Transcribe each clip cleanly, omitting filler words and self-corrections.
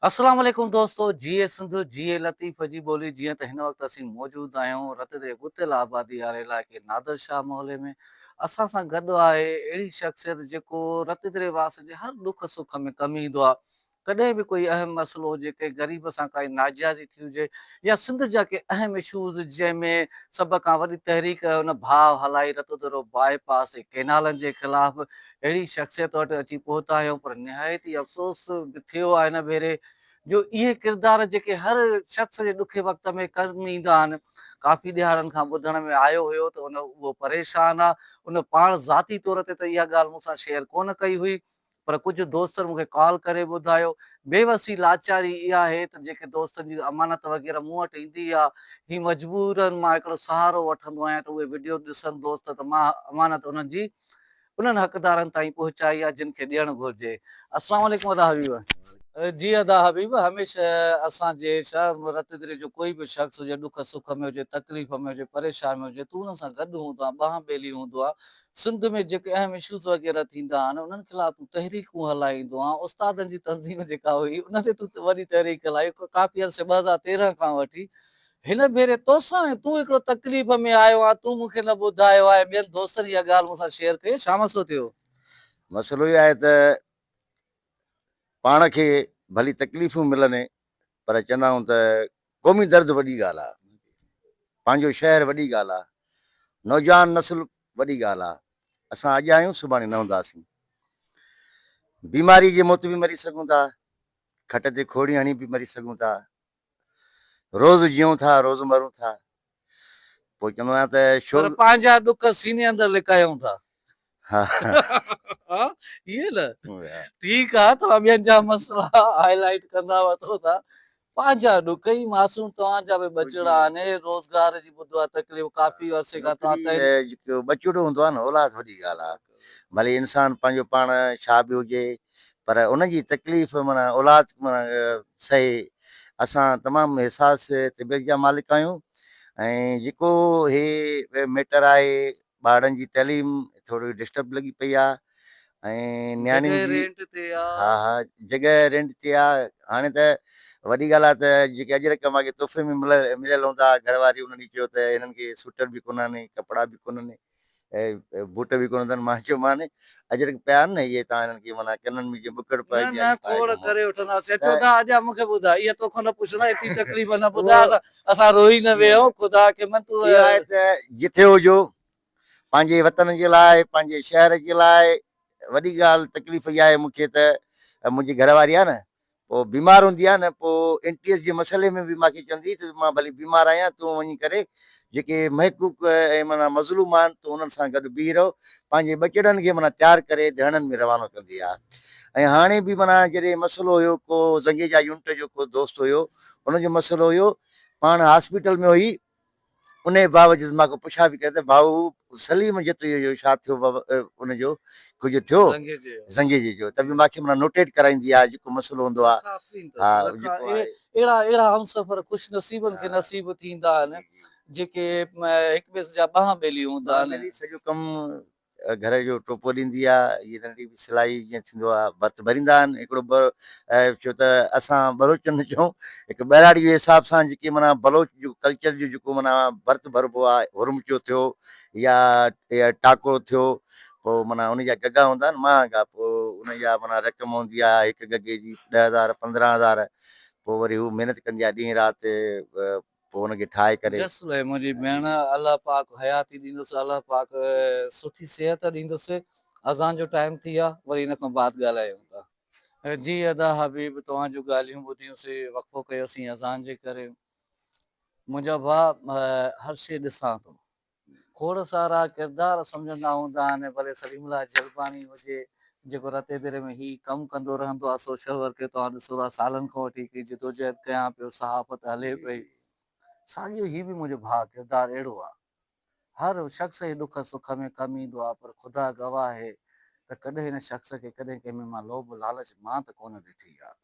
अस्सलाम वालेकुम दोस्तों जिए सिंध जिए लतीफ़ जी ॿोली जीअं त हिन वक़्तु असीं मौजूदु आहियूं रत ते गुतियल आबादी वारे इलाइक़े नादर शाह मोहल्ले में। असां सां गॾु आहे अहिड़ी शख़्सियत जेको रत ते वास जे हर दुख सुख में कमु ईंदो आहे। कॾहिं बि कोई अहम मसइलो हुजे, कंहिं ग़रीब सां काई नाजाइज़ी थी हुजे या सिंध जा के अहम इशूज़ जंहिंमें सभ खां वॾी तहरीक हुन भाउ हलाई रतो दरो बाईपास ऐं केनालनि जे ख़िलाफ़ अहिड़ी शख़्सियत वटि अची पहुता आहियूं। पर निहायत ई अफ़सोस थियो आहे हिन भेरे जो इहे किरदार जेके हर शख़्स जे ॾुखे वक़्त में कमु ईंदा आहिनि। काफ़ी ॾियारनि खां ॿुधण में आयो हुयो त उहो परेशान आहे। उन पाण ज़ाती तौर ते त इहा ॻाल्हि मूंसां शेयर कोन कई हुई, पर कुझु दोस्तनि मूंखे कॉल करे ॿुधायो। बेवसी लाचारी इहा आहे त जेके दोस्तनि जी अमानत वग़ैरह मूं वटि ईंदी आहे, ही मजबूरन मां हिकिड़ो सहारो वठंदो आहियां त उहे वीडियो ॾिसनि दोस्त त मां अमानत उन्हनि जी उन्हनि हक़दारनि ताईं पहुचाई आहे जिन खे ॾियणु घुरिजे। अस्सलाम वालेकुम अदा हबीब। जी अदा हबीब, हमेशह असांजे छा रत दिले जो कोई बि शख़्स हुजे, ॾुख सुख में हुजे, तकलीफ़ में हुजे, परेशान में हुजे, तू हुन सां गॾु हूंदो आहे, ॿांह ॿेली हूंदो आहे। सिंध में जेके अहम इशूज़ वग़ैरह थींदा आहिनि उन्हनि ख़िलाफ़ तूं तहरीकूं हलाईंदो आहे। उस्तादनि जी तंज़ीम जेका हुई उन ते तूं वॾी तहरीक हलाई काफ़ी अरसे 2013 खां वठी। हिन भेरे तोसां तूं हिकिड़ो तकलीफ़ में आयो आहे, तूं मूंखे न ॿुधायो आहे, ॿियनि दोस्तनि इहा ॻाल्हि मूंसां शेयर कई, छा मसइलो थियो? मसइलो इहो आहे त पाण खे भली तकलीफ़ूं मिलनि, पर चवंदा आहियूं त क़ौमी दर्द वॾी ॻाल्हि आहे, पंहिंजो शहर वॾी ॻाल्हि आहे, नौजवान नस्ल वॾी ॻाल्हि आहे। असां अॼु आहियूं सुभाणे न हूंदासीं। बीमारी जे मौत बि मरी सघूं था, खट ते खोड़ी हणी बि मरी सघूं था, रोज़ जियूं था रोज़ मरूं था। पोइ चवंदो आहियां त पर शोल पंहिंजा ॾुख सीने अंदरि लिकायूं था। हा हा, इहे न ठीकु आहे, तव्हां ॿियनि जा मसइला हाईलाइट कंदा वठो था। पंहिंजा ॾुख ई मासूम तव्हांजा बि बचिड़ा आहिनि, रोज़गार जी ॿुधो आहे तकलीफ़ काफ़ी अरसे खां तव्हां नौकिरी तहरीक। जेको बचूड़ो हूंदो आहे न, औलाद वॾी ॻाल्हि आहे। भले इंसानु पंहिंजो पाण छा बि हुजे, पर उनजी तकलीफ़ माना औलाद माना सहे। असां तमामु एहसास तबियत जा मालिक आहियूं। ऐं जेको हे मैटर आहे, ॿारनि जी तइलीम थोरी डिस्टर्ब लॻी पई आहे ऐं जॻह नियाणियुनि जी। रेंट ते हा आहे। हा, जॻह रेंट ते आहे। हाणे त वॾी ॻाल्हि आहे त जेके अजरक मां तोहफ़े में मिलियल हूंदा, घरवारी उन्हनि चयो त हिननि खे स्वेटर बि कोन आहिनि, कपिड़ा बि कोन आहिनि, ऐं बूट बि कोन अथनि। मां चयोमांनि अजरक पिया आहिनि न, इहे तव्हां हिननि खे माना कननि में जीअं बुकड़ न पाइजे न अॼु पाए खोड़ घुमो। करे वठंदासीं, त अचो था अॼु मूंखे ॿुधाए, इहा तोखां न पुछंदा, एतिरी तकलीफ़ न उहो ॿुधाए, असां रोई न न वियो न ख़ुदा खे मन तूं। इहो आहे त जिथे हुजो पंहिंजे वतन जे लाइ, पंहिंजे शहर जे लाइ। वॾी ॻाल्हि तकलीफ़ इहा आहे मूंखे त मुंहिंजी घरवारी आहे न, पोइ बीमार हूंदी आहे न, पोइ एनटीएस जे मसइले में बि मूंखे चवंदी त मां भली बीमार आहियां, तूं वञी करे जेके महकूक ऐं माना मज़लूम आहिनि तूं उन्हनि सां गॾु बीह रहो। पंहिंजे ॿचिड़नि खे माना तयारु करे धणनि में रवानो कंदी आहे। ऐं हाणे बि माना जॾहिं मसइलो हुयो, को ज़ंगे जा यूनिट जो को दोस्त हुयो, हुनजो मसइलो हुयो, पाण हॉस्पिटल में हुई। उन बावजूदि मां पुछा बि कयो त भाऊ सलीम जेतिरो इहो छा थियो बाबा, उनजो कुझु थियो ज़ंगे जे ज़ंगे जी जो, त बि मूंखे माना नोटेट कराईंदी आहे जेको मसइलो हूंदो आहे। हा जेको आहे अहिड़ा अहिड़ा हमसफ़र ख़ुशि नसीबनि खे नसीब थींदा आहिनि जेके हिक ॿिए जा ॿांह ॿेली हूंदा आहिनि। सॼो कमु घर जो टोपो ॾींदी आहे। इहा नंढी सिलाई जीअं थींदो आहे, भर्त भरींदा आहिनि हिकिड़ो छो त असां बलोच न चऊं, हिकु ॿहिराड़ी जे हिसाब सां जेके माना बलोच जो कल्चर जो जेको माना भर्त भरिबो आहे, हुरमुचो थियो या टाको थियो, पोइ माना उन जा गगा हूंदा आहिनि महांगा, पोइ उन जा माना रक़म हूंदी आहे हिकु गगे जी 10,000 15,000। पोइ वरी हू महिनत कंदी आहे ॾींहुं राति, पोइ हुनखे ठाहे करे। जस्ट लाइ मुंहिंजी भेण, अलाह पाक हयाती ॾींदुसि, अलाह पाक सुठी सिहत ॾींदुसि। अज़ान जो टाइम थी आहे, वरी हिन खां बाद ॻाल्हायूं था। जी अदा हबीब, तव्हां जूं ॻाल्हियूं ॿुधियूंसीं, वक़फ़ो कयोसीं अज़ान जे करे। मुंहिंजा भाउ हर शइ ॾिसां थो, खोड़ सारा किरदार सम्झंदा हूंदा आहिनि, भले सलीमुल्लाह जलबानी हुजे जेको रते दरे में ही कमु कंदो रहंदो आहे, सोशल वर्क तव्हां ॾिसो था सालनि खां वठी हिकिड़ी जिदोजहद कयां पियो, सहाफ़त हले पई। साॻियो ही बि मुंहिंजो भाउ किरदारु अहिड़ो आहे, हर शख़्स जे ॾुख सुख में कमु ईंदो आहे, पर ख़ुदा गवाह आहे त कॾहिं हिन शख़्स खे कॾहिं कंहिं में मां लोभ लालच मां त कोन ॾिठी आहे।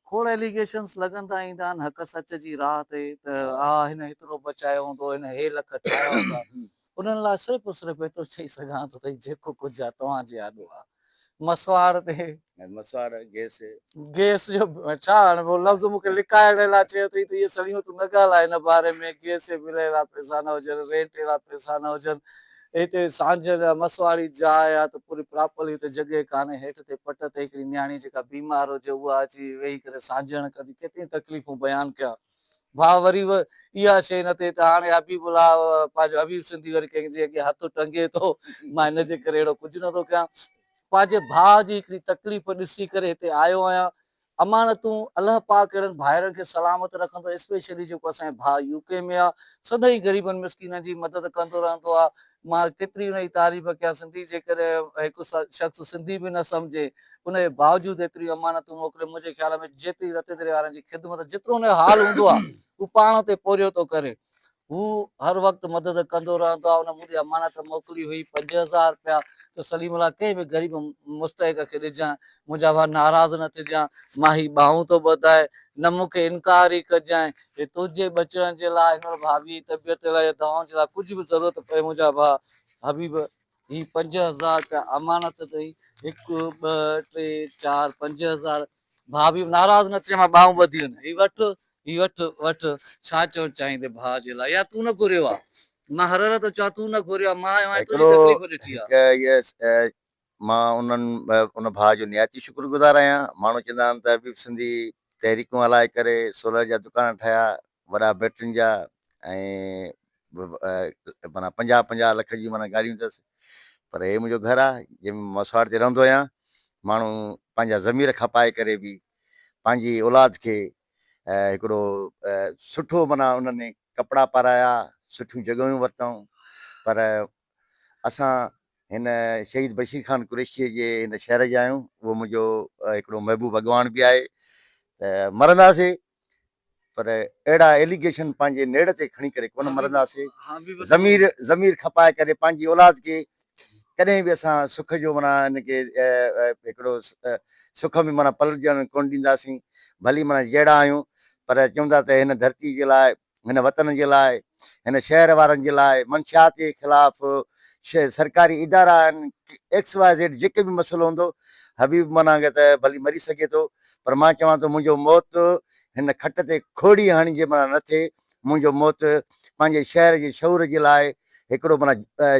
खोड़ एलिगेशन्स लॻंदा ईंदा आहिनि हक़ सच जी राह ते, त हा हिन हेतिरो बचायो हूंदो, हिन हे लख ठाहिया हूंदा। उन्हनि लाइ सिर्फ़ु सिर्फ़ु एतिरो चई सघां थो त जेको कुझु आहे तव्हांजे आॾो आहे। मसवाड़ ते मसवाड़ गैस गैस जो छा हाणे वो लफ़्ज़ मूंखे लिकाइण लाइ चयो अथई त इहे सड़ियूं तूं न ॻाल्हाए हिन बारे में, गैस जे बिल जा पैसा न हुजनि, रेंट जा पैसा न हुजनि। हिते सांझ मसवाड़ी जाइ आहे त पूरी प्रॉपरली हिते जॻह कान्हे, हेठि ते पट ते हिकिड़ी नियाणी जेका बीमार हुजे उहा अची वेही करे सांझण कंदी, केतिरियूं तकलीफ़ूं बयानु कया। भाउ वरी इहा शइ न थिए त हाणे हबीबुल्ला पंहिंजो हबीब सिंधी वरी कंहिंजे अॻे हथु टंगे थो, मां हिनजे करे अहिड़ो कुझु नथो कयां। पंहिंजे भाउ जी हिकिड़ी तकलीफ़ ॾिसी करे हिते आयो आहियां। अमानतूं अलाह पाक अहिड़नि भाइरनि खे सलामत रखंदो, स्पेशली जेको असांजो भाउ यूके में आहे, सदाईं ग़रीबनि मिसकिननि जी मदद कंदो रहंदो आहे। मां केतिरी हुनजी तारीफ़ कयां, सिंधी जे करे हिकु शख़्स सिंधी बि न सम्झे उनजे बावजूदि एतिरी अमानतूं मोकिले। मुंहिंजे ख्याल में जेतिरी रते वारनि जी ख़िदमत, जेतिरो हुनजो हाल हूंदो आहे उहो पाण ते पोरियो थो करे। हू हर वक़्तु मदद कंदो रहंदो आहे। हुन मुंहिंजी अमानत मोकिली हुई 5000 रुपया, त सलीम कंहिं बि ग़रीब मुस्तहिक खे ॾिजांइ, मुंहिंजा भाउ नाराज़ न थिजांइ, मां ही ॿाहूं थो ॿधाए, न मूंखे इनकार ई कजांइ। हे तुंहिंजे बचण जे लाइ, हिन भाभी जी तबियत लाइ, दवाउनि जे लाइ कुझु बि ज़रूरत पए, मुंहिंजा भाउ हबीब ही 5000 रुपया अमानत अथई। 1 2 3 4 5000। भाभी नाराज़ न थिए, मां ॿाहूं ॿधियूं आहिनि, ही वठि छा चवणु चाहींदे भाउ जे लाइ? या तूं न घुरियो आहे? मां हर हर थो चवां तूं न घुरियो आहे, मां आयो आहियां तुंहिंजी तकलीफ़ ॾिठी आहे। मां उन भाउ जो निहायती शुक्रगुज़ार आहियां। माण्हू चवंदा आहिनि त हबीब सिंधी तहरीकूं हलाए करे सोलर जा दुकान ठाहिया, वॾा बैटरियुनि जा, ऐं माना 50-50 लख जी माना गाॾियूं अथसि। पर हे मुंहिंजो घरु आहे, जंहिंमें मसवाड़ ते रहंदो आहियां। माण्हू पंहिंजा ज़मीर खपाए करे बि पंहिंजी औलाद खे हिकिड़ो सुठो माना उन्हनि कपिड़ा पाराया, सुठियूं जॻहियूं वरितऊं। पर असां हिन शहीद बशीर ख़ान कुरैशीअ जे हिन शहर जा आहियूं। उहो मुंहिंजो हिकिड़ो महबूब भॻवान बि आहे। त मरंदासीं पर अहिड़ा एलिगेशन पंहिंजे नेड़ ते खणी करे कोन मरंदासीं। ज़मीर खपाए करे पंहिंजी औलाद खे कॾहिं बि असां सुख जो माना हिनखे हिकिड़ो सुख में माना पलजण कोन ॾींदासीं। भली माना जहिड़ा आहियूं, पर चवंदा त हिन धरती जे लाइ, हिन वतन जे लाइ, हिन शहर वारनि जे लाइ मंशियात जे ख़िलाफ़ सरकारी इदारा आहिनि, XYZ जेके बि मसइलो हूंदो, हबीब माना त भली मरी सघे थो, पर मां चवां थो मुंहिंजो मौत हिन खट ते खोड़ी हणी जे माना न थिए। मुंहिंजो मौत पंहिंजे शहर जे शौर जे लाइ हिकिड़ो माना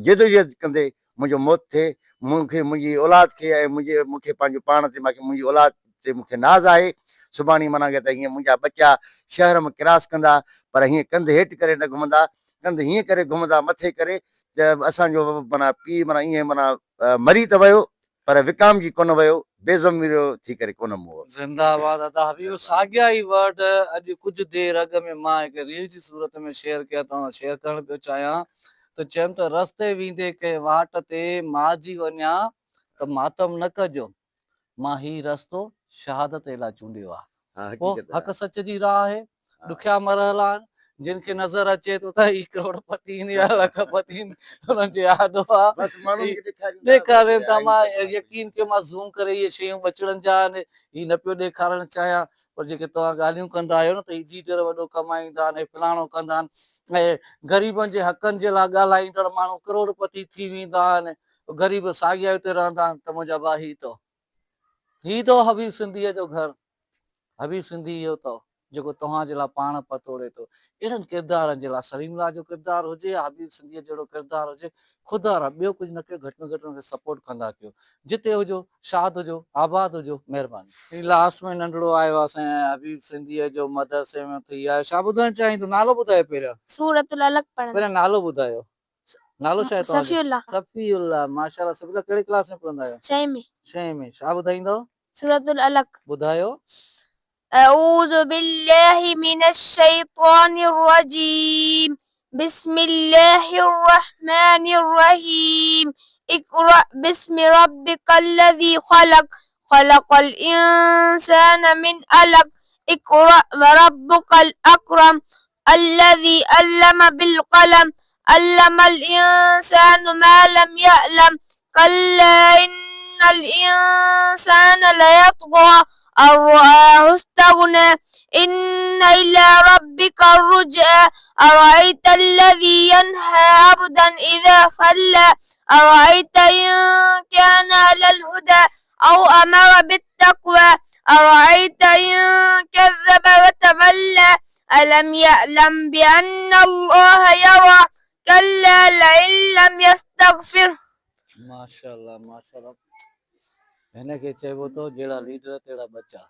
जिदोजहद कंदे मुंहिंजो मौत थिए। मूंखे मुंहिंजी औलाद खे ऐं मूंखे पंहिंजो पाण ते मुंहिंजी औलाद ते मूंखे नाज़ आहे। सुभाणे माना त हीअं मुंहिंजा बचा शहर में क्रॉस कंदा, पर हीअं कंधु हेठि करे न घुमंदा, कंधु हीअं करे घुमंदा मथे करे। त असांजो माना पीउ माना ईअं माना मरी त वियो, पर विकामजी कोन वियो, बेज़मीरो थी करे कोन मुओ। ज़िंदाबाद अदा हबीब। साॻिया ई वर्ड अॼु कुझु देरि अॻु में मां हिकु रील जी सूरत में शेयर कया, तव्हां शेयर करणु पियो चाहियां। त चयमि त रस्ते वेंदे कंहिं वाट ते मारिजी वञा त मातम न कजो, मां ही रस्तो शहादत लाइ चूंडियो आहे। पोइ हक़ सच जी राह आहे, ॾुखिया मरहल आहिनि, जिन खे नज़र अचे थो त ही करोड़पति या लखपति हुननि जे यादि ॾेखारनि था। मां यकीन कयो, मां ज़ूम करे इहे शयूं बचड़नि जा आहिनि, ही न पियो ॾेखारणु चाहियां। पर जेके तव्हां ॻाल्हियूं कंदा आहियो न त ही लीडर वॾो कमाईंदा आहिनि, फलाणो कंदा आहिनि, ऐं ग़रीबनि जे हक़नि जे लाइ ॻाल्हाईंदड़ माण्हू करोड़पति थी वेंदा आहिनि, ग़रीब साॻिया हिते रहंदा आहिनि। त मुंहिंजा भाउ ही तो हबीब सिंधीअ जो घर, हबीब सिंधी इहो अथव जेको तव्हांजे लाइ पाण पतोड़े थो। अहिड़नि किरदारनि जे लाइ सलीमला जो किरदारु हुजे या हबीब सिंधीअ जहिड़ो किरदारु हुजे, ख़ुदा रा ॿियो कुझु न कयो, घटि में घटि हुनखे सपोर्ट कंदा कयो। जिते हुजो, शाद हुजो, आबाद हुजो, महिरबानी। लास्ट में नंढड़ो आयो आहे असांजे हबीब सिंधीअ जो मदरसे में थी आहे। छा ॿुधाइणु चाहींदो? नालो ॿुधायो पहिरियों। सूरतुल अलग पढ़ंदा। पहिरियों नालो ॿुधायो। नालो छा आहे तव्हांजो? सफ़ीउल्लाह। माशाअल्लाह। सफ़ीउल्लाह कहिड़े क्लास में पढ़ंदा आहियो? 6 में। छा ॿुधाईंदो? सूरतुल अलग। ॿुधायो। अऊज़ु बिल्लाहि मिनश शैतानिर रजीम। बिस्मिल्लाहिर रहमानिर रहीम। इक़रा बिस्मि रब्बिकल्लज़ी खलक़। खलक़ल इंसाना मिन अलक़। इक़रा व रब्बुकल अकरम। अल्लज़ी अल्लम बिल क़लम। अल्लमल इंसानु मा लम यअलम। कल्ला इन्नल इंसाना लयतग़ा अन रआहु इस्तग़ना। इन्ना इला रब्बिका रुजआ। अरअयतल्लज़ी यन्हा अब्दन इज़ा सल्ला। अरअयत इन कान अलल हुदा। أو أمر بالتقوى أرأيت إن كذب وتولى ألم يعلم بأن الله يرى كلا لئن لم يستغفر माशाल्लाह माशाल्लाह हिन खे चइबो थो जहिड़ा लीडर तहिड़ा बच्चा।